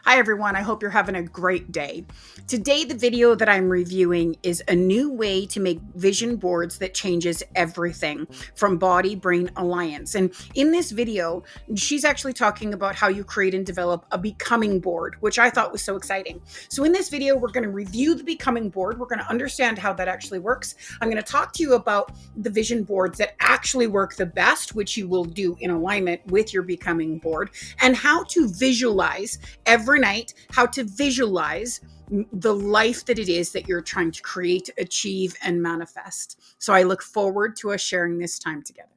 Hi everyone, I hope you're having a great day. Today the video that I'm reviewing is a new way to make vision boards that changes everything from body-brain alliance. And in this video, she's actually talking about how you create and develop a becoming board, which I thought was so exciting. So in this video, we're going to review the becoming board. We're going to understand how that actually works. I'm going to talk to you about the vision boards that actually work the best, which you will do in alignment with your becoming board, and how to visualize every night, how to visualize the life that it is that you're trying to create, achieve, and manifest. So I look forward to us sharing this time together.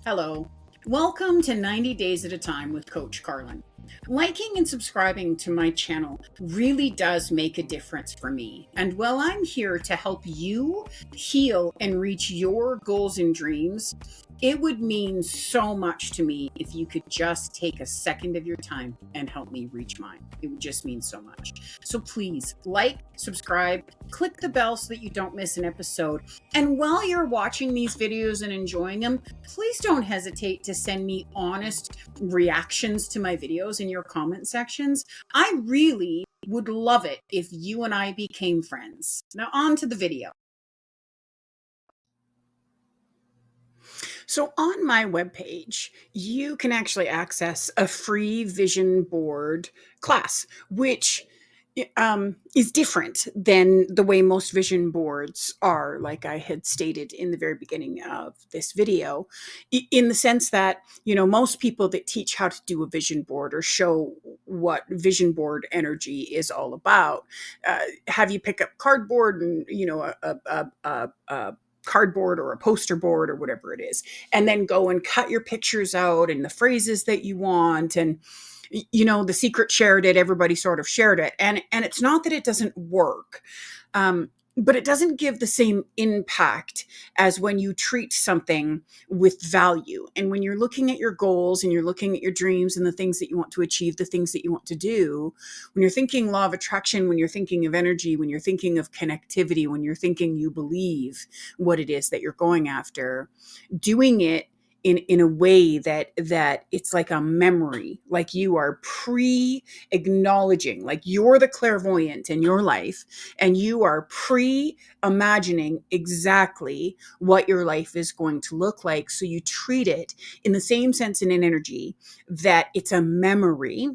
Hello. Welcome to 90 Days at a Time with Coach Karlyne. Liking and subscribing to my channel really does make a difference for me. And while I'm here to help you heal and reach your goals and dreams, it would mean so much to me if you could just take a second of your time and help me reach mine. It would just mean so much. So please like, subscribe, click the bell so that you don't miss an episode. And while you're watching these videos and enjoying them, please don't hesitate to send me honest reactions to my videos in your comment sections. I really would love it if you and I became friends. Now on to the video. So on my webpage, you can actually access a free vision board class, which is different than the way most vision boards are, like I had stated in the very beginning of this video, in the sense that, most people that teach how to do a vision board or show what vision board energy is all about, have you pick up cardboard and, a cardboard or a poster board or whatever it is, and then go and cut your pictures out and the phrases that you want. And the secret shared it, everybody sort of shared it, and it's not that it doesn't work, but it doesn't give the same impact as when you treat something with value. And when you're looking at your goals and you're looking at your dreams and the things that you want to achieve, the things that you want to do, when you're thinking law of attraction, when you're thinking of energy, when you're thinking of connectivity, when you're thinking you believe what it is that you're going after, doing it in a way that it's like a memory, like you are pre-acknowledging, like you're the clairvoyant in your life, and you are pre-imagining exactly what your life is going to look like. So you treat it in the same sense and in energy that it's a memory.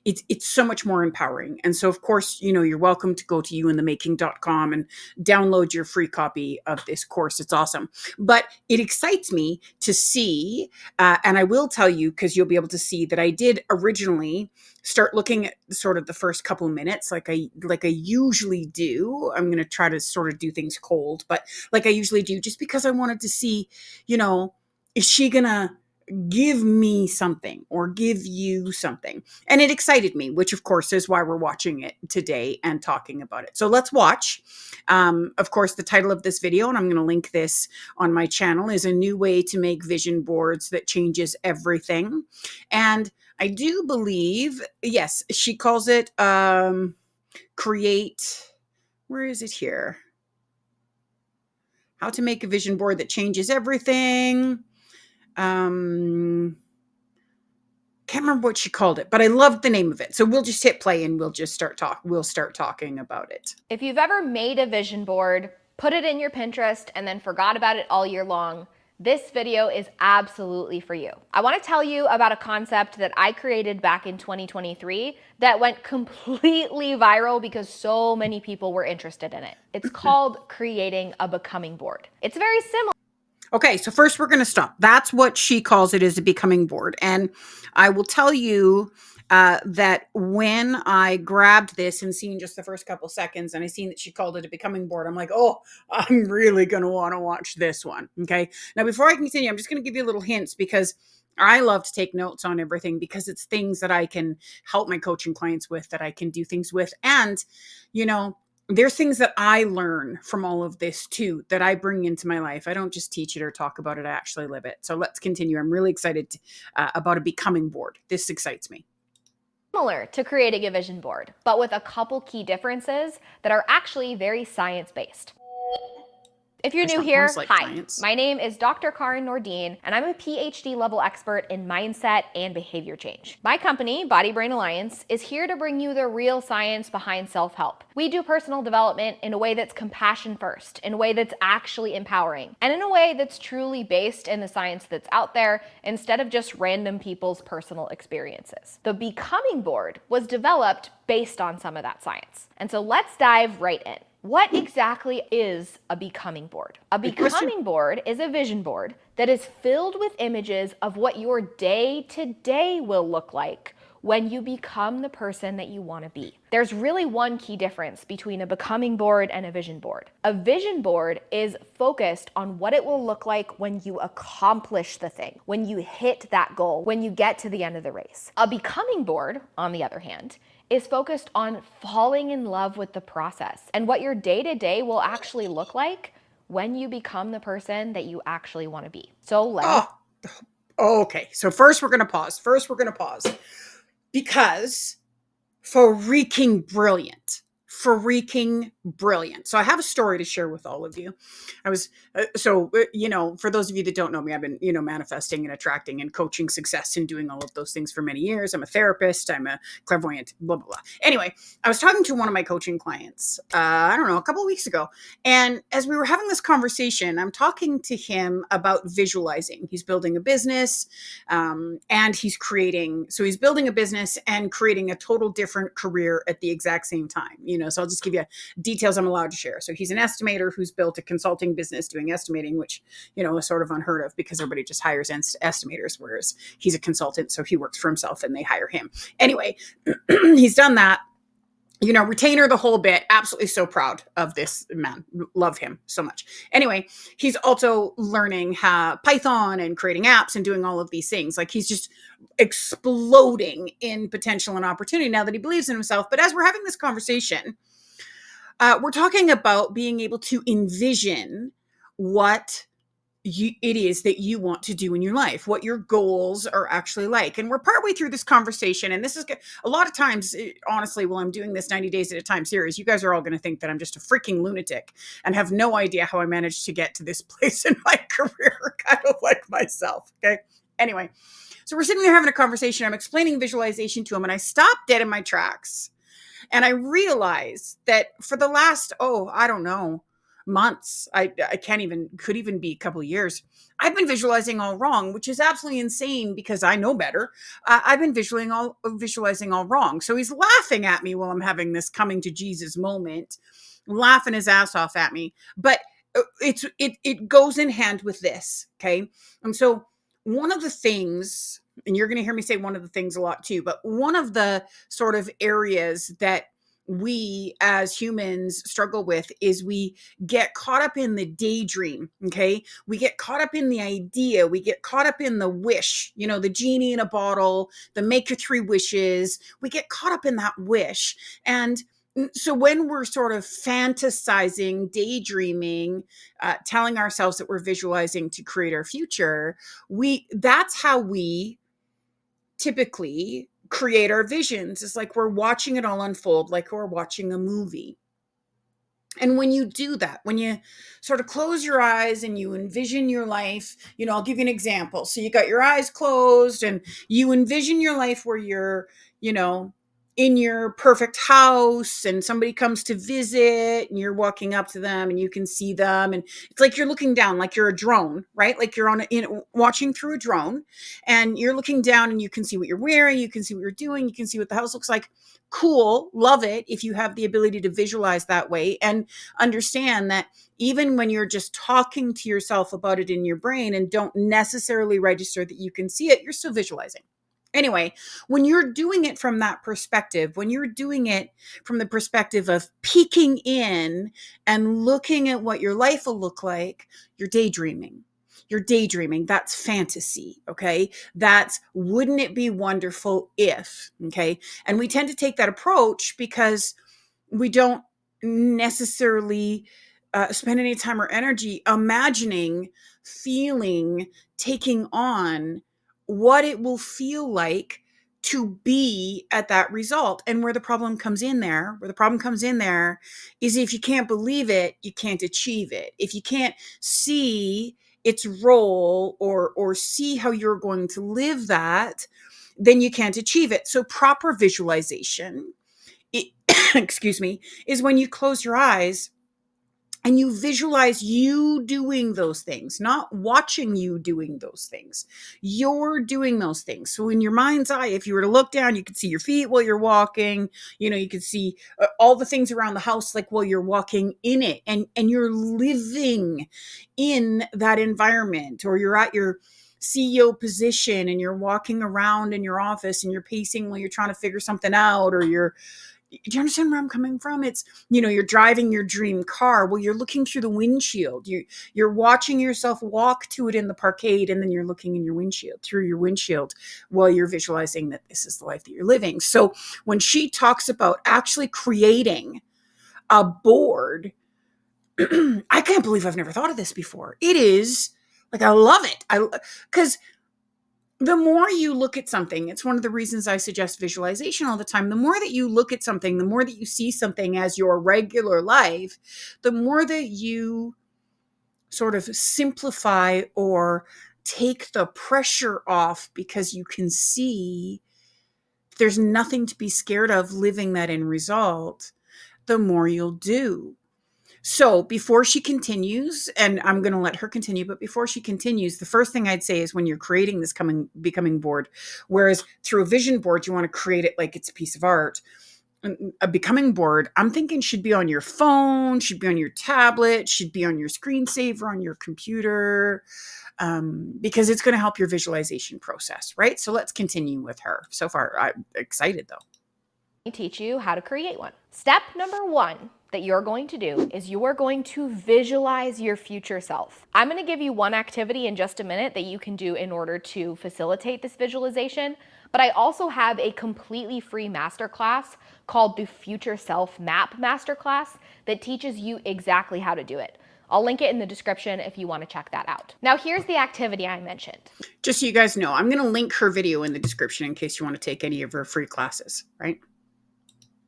It's so much more empowering. And so, of course, you're welcome to go to youinthemaking.com and download your free copy of this course. It's awesome. But it excites me to see, and I will tell you, because you'll be able to see that I did originally start looking at sort of the first couple minutes, like I usually do. I'm going to try to sort of do things cold, but like I usually do, just because I wanted to see, is she going to give me something or give you something? And it excited me, which of course is why we're watching it today and talking about it. So let's watch. Of course, the title of this video, and I'm going to link this on my channel, is A New Way to Make Vision Boards That Changes Everything. And I do believe, yes, she calls it create, where is it here? How to make a vision board that changes everything. Can't remember what she called it, but I loved the name of it. So we'll just hit play and we'll start talking about it. If you've ever made a vision board, put it in your Pinterest, and then forgot about it all year long, this video is absolutely for you. I want to tell you about a concept that I created back in 2023 that went completely viral because so many people were interested in it. It's called creating a becoming board. It's very similar. Okay, so first we're going to stop. That's what she calls it, is a becoming board. And I will tell you that when I grabbed this and seen just the first couple seconds and I seen that she called it a becoming board, I'm like, oh, I'm really going to want to watch this one. Okay. Now, before I continue, I'm just going to give you little hints, because I love to take notes on everything, because it's things that I can help my coaching clients with, that I can do things with. And, there's things that I learn from all of this too, that I bring into my life. I don't just teach it or talk about it, I actually live it. So let's continue. I'm really excited about a becoming board. This excites me. Similar to creating a vision board, but with a couple key differences that are actually very science-based. If you're It's new not quite here, like hi. science. My name is Dr. Karlyne Rae, and I'm a PhD level expert in mindset and behavior change. My company, Body Brain Alliance, is here to bring you the real science behind self-help. We do personal development in a way that's compassion first, in a way that's actually empowering, and in a way that's truly based in the science that's out there instead of just random people's personal experiences. The Becoming Board was developed based on some of that science. And so let's dive right in. What exactly is a becoming board? A becoming board is a vision board that is filled with images of what your day to day will look like when you become the person that you want to be. There's really one key difference between a becoming board and a vision board. A vision board is focused on what it will look like when you accomplish the thing, when you hit that goal, when you get to the end of the race. A becoming board, on the other hand, is focused on falling in love with the process and what your day-to-day will actually look like when you become the person that you actually want to be. So let me... Okay. So first we're going to pause. Because freaking brilliant. Freaking brilliant. So I have a story to share with all of you. I was, for those of you that don't know me, I've been, manifesting and attracting and coaching success and doing all of those things for many years. I'm a therapist. I'm a clairvoyant, blah, blah, blah. Anyway, I was talking to one of my coaching clients, I don't know, a couple of weeks ago. And as we were having this conversation, I'm talking to him about visualizing. He's building a business, and he's building a business and creating a total different career at the exact same time. So I'll just give you details I'm allowed to share. So he's an estimator who's built a consulting business doing estimating, which, is sort of unheard of because everybody just hires estimators, whereas he's a consultant. So he works for himself and they hire him. Anyway, he's done that. Retainer, the whole bit. Absolutely so proud of this man. Love him so much. Anyway, he's also learning Python and creating apps and doing all of these things. Like he's just exploding in potential and opportunity now that he believes in himself. But as we're having this conversation, we're talking about being able to envision what it is that you want to do in your life, what your goals are actually like. And we're partway through this conversation. And this is a lot of times, honestly, while I'm doing this 90 days at a time series, you guys are all going to think that I'm just a freaking lunatic and have no idea how I managed to get to this place in my career, kind of like myself. Okay. Anyway, so we're sitting there having a conversation. I'm explaining visualization to him and I stopped dead in my tracks. And I realized that for the last, I don't know, months, could even be a couple of years, I've been visualizing all wrong, which is absolutely insane because I know better. I've been visualizing all wrong. So he's laughing at me while I'm having this coming to Jesus moment, laughing his ass off at me. But it goes in hand with this. Okay. And so one of the things, and you're going to hear me say one of the things a lot too, but one of the sort of areas that we as humans struggle with is we get caught up in the daydream. Okay. We get caught up in the idea. We get caught up in the wish, the genie in a bottle, the make your three wishes. We get caught up in that wish. And so when we're sort of fantasizing, daydreaming, telling ourselves that we're visualizing to create our future, that's how we typically create our visions. It's like we're watching it all unfold, like we're watching a movie. And when you do that, when you sort of close your eyes and you envision your life, I'll give you an example. So you got your eyes closed and you envision your life where you're, in your perfect house and somebody comes to visit and you're walking up to them and you can see them. And it's like you're looking down, like you're a drone, right? Like you're watching through a drone and you're looking down and you can see what you're wearing. You can see what you're doing. You can see what the house looks like. Cool. Love it. If you have the ability to visualize that way and understand that even when you're just talking to yourself about it in your brain and don't necessarily register that you can see it, you're still visualizing. Anyway, when you're doing it from that perspective, when you're doing it from the perspective of peeking in and looking at what your life will look like, you're daydreaming. You're daydreaming. That's fantasy. Okay. That's wouldn't it be wonderful if, okay. And we tend to take that approach because we don't necessarily spend any time or energy imagining, feeling, taking on what it will feel like to be at that result. And where the problem comes in there, is if you can't believe it, you can't achieve it. If you can't see its role or see how you're going to live that, then you can't achieve it. So proper visualization, excuse me, is when you close your eyes and you visualize you doing those things, not watching you doing those things. You're doing those things. So in your mind's eye, if you were to look down, you could see your feet while you're walking. You could see all the things around the house, like while you're walking in it, and you're living in that environment. Or you're at your CEO position and you're walking around in your office and you're pacing while you're trying to figure something out. Or do you understand where I'm coming from? It's, you're driving your dream car. Well, you're looking through the windshield. You're watching yourself walk to it in the parkade, and then you're looking in your windshield, through your windshield, while you're visualizing that this is the life that you're living. So when she talks about actually creating a board, I can't believe I've never thought of this before. It is like, I love it. Because the more you look at something, it's one of the reasons I suggest visualization all the time. The more that you look at something, the more that you see something as your regular life, the more that you sort of simplify or take the pressure off, because you can see there's nothing to be scared of living that end result, the more you'll do. So before she continues, and I'm going to let her continue, but before she continues, the first thing I'd say is, when you're creating this becoming board, whereas through a vision board, you want to create it like it's a piece of art, a becoming board, I'm thinking, should be on your phone, should be on your tablet, should be on your screensaver on your computer, because it's going to help your visualization process, right? So let's continue with her. So far, I'm excited though. Teach you how to create one. Step number 1 that you're going to do is you are going to visualize your future self. I'm going to give you one activity in just a minute that you can do in order to facilitate this visualization, but I also have a completely free masterclass called the Future Self Map Masterclass that teaches you exactly how to do it. I'll link it in the description if you want to check that out. Now, here's the activity I mentioned. Just so you guys know, I'm going to link her video in the description in case you want to take any of her free classes, right?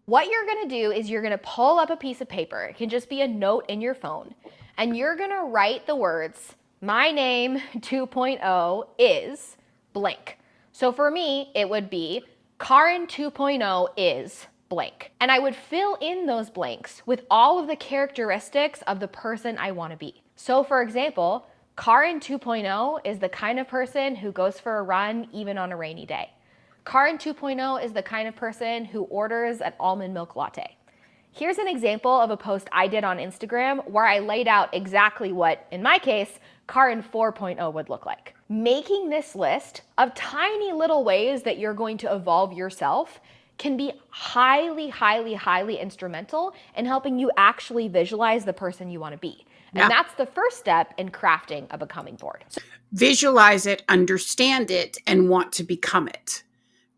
What you're going to do is you're going to pull up a piece of paper. It can just be a note in your phone. And you're going to write the words, my name 2.0 is blank. So for me, it would be Karlyne 2.0 is blank. And I would fill in those blanks with all of the characteristics of the person I want to be. So for example, Karlyne 2.0 is the kind of person who goes for a run even on a rainy day. Karlyne 2.0 is the kind of person who orders an almond milk latte. Here's an example of a post I did on Instagram where I laid out exactly what, in my case, Karlyne 4.0 would look like. Making this list of tiny little ways that you're going to evolve yourself can be highly, highly, highly instrumental in helping you actually visualize the person you want to be. And that's the first step in crafting a becoming board. Visualize it, understand it, and want to become it.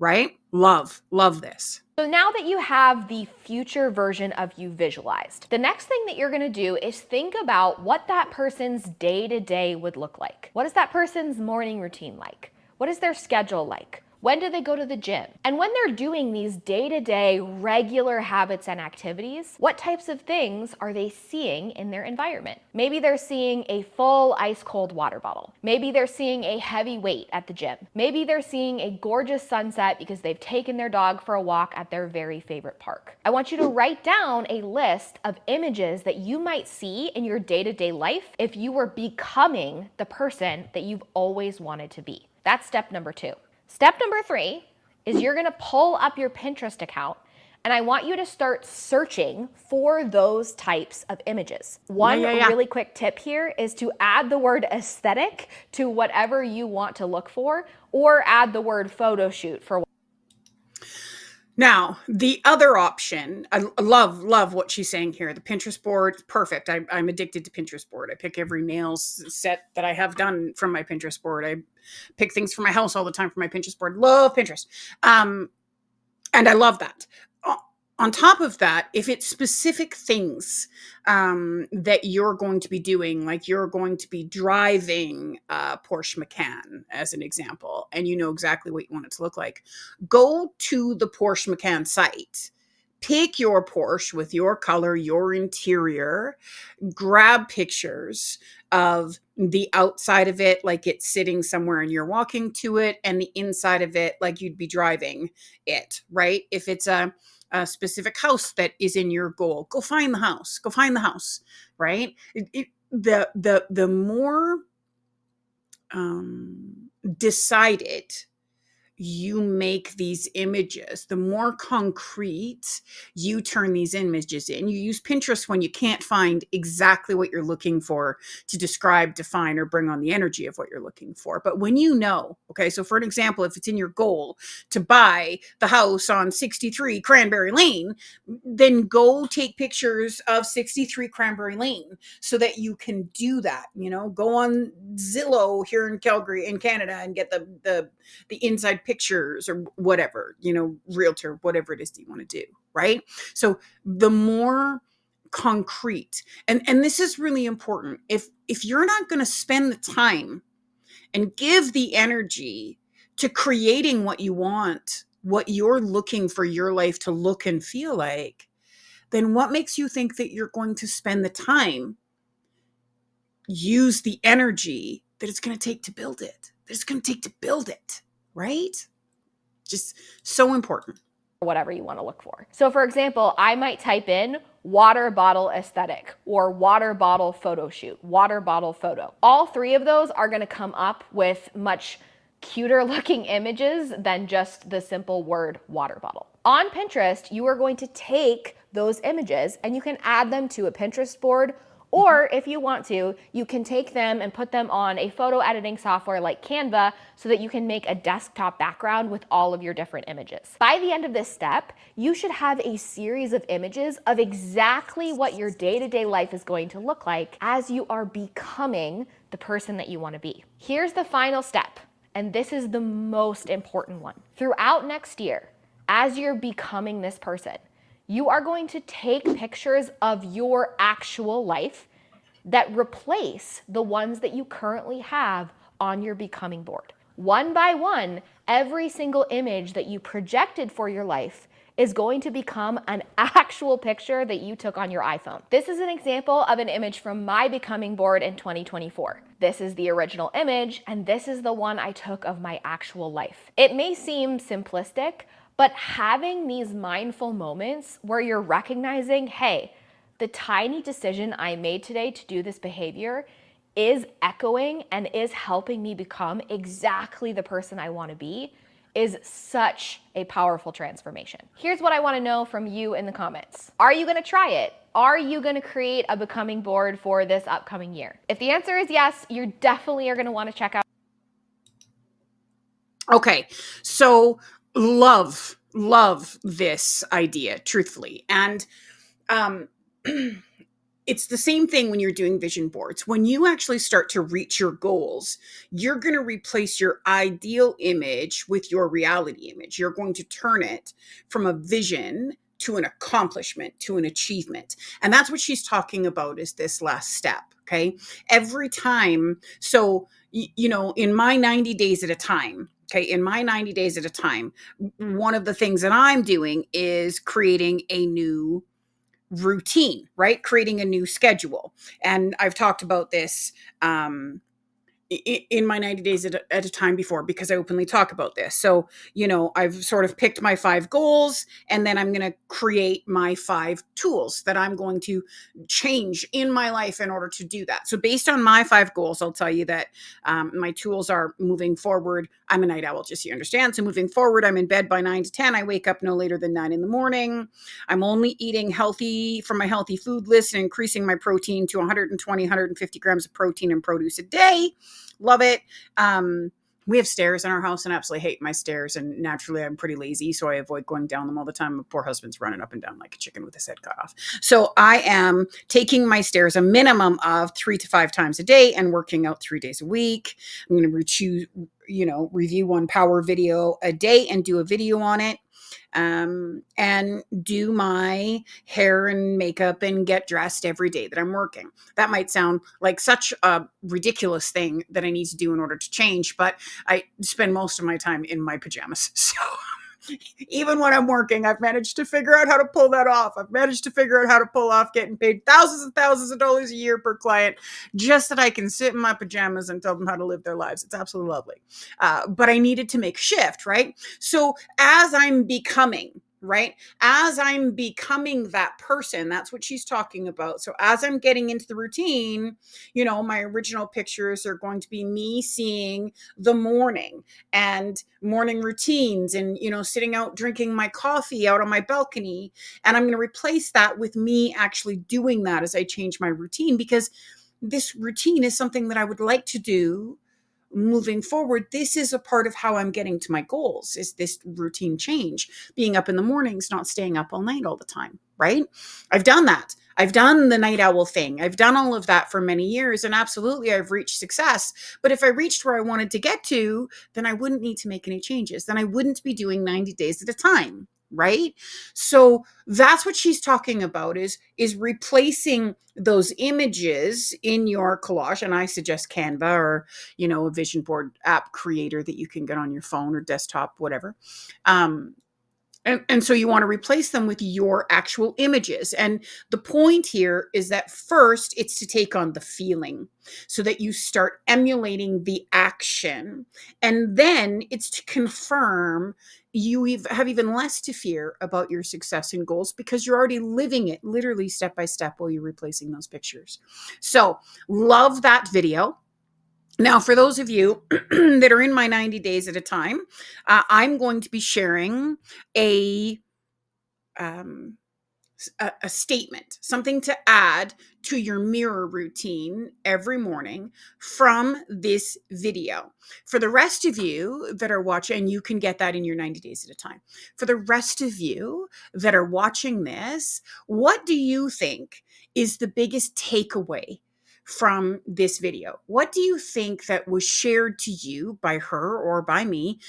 Right? Love this. So now that you have the future version of you visualized, the next thing that you're going to do is think about what that person's day-to-day would look like. What is that person's morning routine like? What is their schedule like? When do they go to the gym? And when they're doing these day-to-day regular habits and activities, what types of things are they seeing in their environment? Maybe they're seeing a full ice cold water bottle. Maybe they're seeing a heavy weight at the gym. Maybe they're seeing a gorgeous sunset because they've taken their dog for a walk at their very favorite park. I want you to write down a list of images that you might see in your day-to-day life if you were becoming the person that you've always wanted to be. That's step number 2. Step number 3 is you're going to pull up your Pinterest account, and I want you to start searching for those types of images. One really quick tip here is to add the word aesthetic to whatever you want to look for, or add the word photo shoot for. Now, the other option, I love what she's saying here. The Pinterest board, perfect. I'm addicted to Pinterest board. I pick every nails set that I have done from my Pinterest board. I pick things for my house all the time from my Pinterest board. Love Pinterest. And I love that. on top of that, if it's specific things that you're going to be doing, like you're going to be driving a Porsche Macan, as an example, and you know exactly what you want it to look like, go to the Porsche Macan site. Pick your Porsche with your color, your interior, grab pictures of the outside of it like it's sitting somewhere and you're walking to it, and the inside of it like you'd be driving it, right? If it's a specific house that is in your goal, go find the house. Go find the house, right? The more decided you make these images, the more concrete you turn these images in. You use Pinterest when you can't find exactly what you're looking for to describe, define, or bring on the energy of what you're looking for. But when you know, okay, so for an example, if it's in your goal to buy the house on 63 Cranberry Lane, then go take pictures of 63 Cranberry Lane so that you can do that. You know, go on Zillow here in Calgary, in Canada, and get the inside pictures or whatever, you know, realtor, whatever it is that you want to do, right? So the more concrete, and this is really important, if you're not going to spend the time and give the energy to creating what you want, what you're looking for your life to look and feel like, then what makes you think that you're going to spend the time, use the energy that it's going to take to build it, right? Just so important. Whatever you want to look for. So for example, I might type in water bottle aesthetic or water bottle photo shoot, water bottle photo. All three of those are going to come up with much cuter looking images than just the simple word water bottle. On Pinterest, you are going to take those images and you can add them to a Pinterest board, or if you want to, you can take them and put them on a photo editing software like Canva so that you can make a desktop background with all of your different images. By the end of this step, you should have a series of images of exactly what your day-to-day life is going to look like as you are becoming the person that you want to be. Here's the final step, and this is the most important one. Throughout next year, as you're becoming this person, you are going to take pictures of your actual life that replace the ones that you currently have on your becoming board. One by one, every single image that you projected for your life is going to become an actual picture that you took on your iPhone. This is an example of an image from my becoming board in 2024. This is the original image, and this is the one I took of my actual life. It may seem simplistic, but having these mindful moments where you're recognizing, hey, the tiny decision I made today to do this behavior is echoing and is helping me become exactly the person I want to be, is such a powerful transformation. Here's what I want to know from you in the comments. Are you going to try it? Are you going to create a becoming board for this upcoming year? If the answer is yes, you definitely are going to want to check out. Okay, so love this idea, truthfully. And it's the same thing when you're doing vision boards. When you actually start to reach your goals, you're going to replace your ideal image with your reality image. You're going to turn it from a vision to an accomplishment, to an achievement. And that's what she's talking about, is this last step. Okay. Every time. So, you know, in my 90 days at a time, one of the things that I'm doing is creating a new routine, right? Creating a new schedule. And I've talked about this in my 90 days at a time before, because I openly talk about this. So, you know, I've sort of picked my 5 goals, and then I'm going to create my 5 tools that I'm going to change in my life in order to do that. So based on my 5 goals, I'll tell you that my tools are: moving forward, I'm a night owl, just so you understand. So moving forward, I'm in bed by 9 to 10. I wake up no later than 9 in the morning. I'm only eating healthy from my healthy food list and increasing my protein to 120, 150 grams of protein and produce a day. Love it. We have stairs in our house, and I absolutely hate my stairs. And naturally, I'm pretty lazy, so I avoid going down them all the time. My poor husband's running up and down like a chicken with his head cut off. So I am taking my stairs a minimum of 3 to 5 times a day and working out 3 days a week. I'm going to review one power video a day and do a video on it. and do my hair and makeup and get dressed every day that I'm working. That might sound like such a ridiculous thing that I need to do in order to change, but I spend most of my time in my pajamas. So even when I'm working, I've managed to figure out how to pull that off. I've managed to figure out how to pull off getting paid thousands and thousands of dollars a year per client just that I can sit in my pajamas and tell them how to live their lives. It's absolutely lovely. But I needed to make a shift, right? So as I'm becoming, right? As I'm becoming that person, that's what she's talking about. So as I'm getting into the routine, my original pictures are going to be me seeing the morning and morning routines and, sitting out drinking my coffee out on my balcony. And I'm going to replace that with me actually doing that as I change my routine, because this routine is something that I would like to do moving forward. This is a part of how I'm getting to my goals, is this routine change, being up in the mornings, not staying up all night all the time, right? I've done that. I've done the night owl thing. I've done all of that for many years, and absolutely I've reached success. But if I reached where I wanted to get to, then I wouldn't need to make any changes. Then I wouldn't be doing 90 days at a time, right? So that's what she's talking about, is replacing those images in your collage. And I suggest Canva or a vision board app creator that you can get on your phone or desktop, whatever. And so you want to replace them with your actual images. And the point here is that first it's to take on the feeling so that you start emulating the action. And then it's to confirm you have even less to fear about your success and goals because you're already living it literally step by step while you're replacing those pictures. So love that video. Now, for those of you that are in my 90 days at a time, I'm going to be sharing a um, a statement, something to add to your mirror routine every morning from this video. For the rest of you that are watching, you can get that in your 90 days at a time. For the rest of you that are watching this, what do you think is the biggest takeaway from this video? What do you think that was shared to you by her or by me?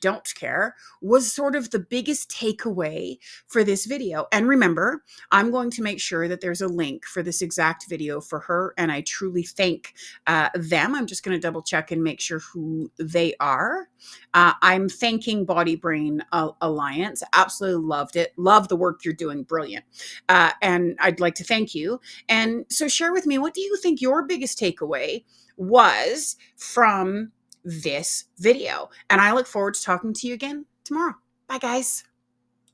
Don't care, was sort of the biggest takeaway for this video. And remember, I'm going to make sure that there's a link for this exact video for her. And I truly thank them. I'm just going to double check and make sure who they are. I'm thanking Body Brain Alliance. Absolutely loved it. Love the work you're doing. Brilliant. And I'd like to thank you. And so share with me, what do you think your biggest takeaway was from this video? And I look forward to talking to you again tomorrow. Bye, guys.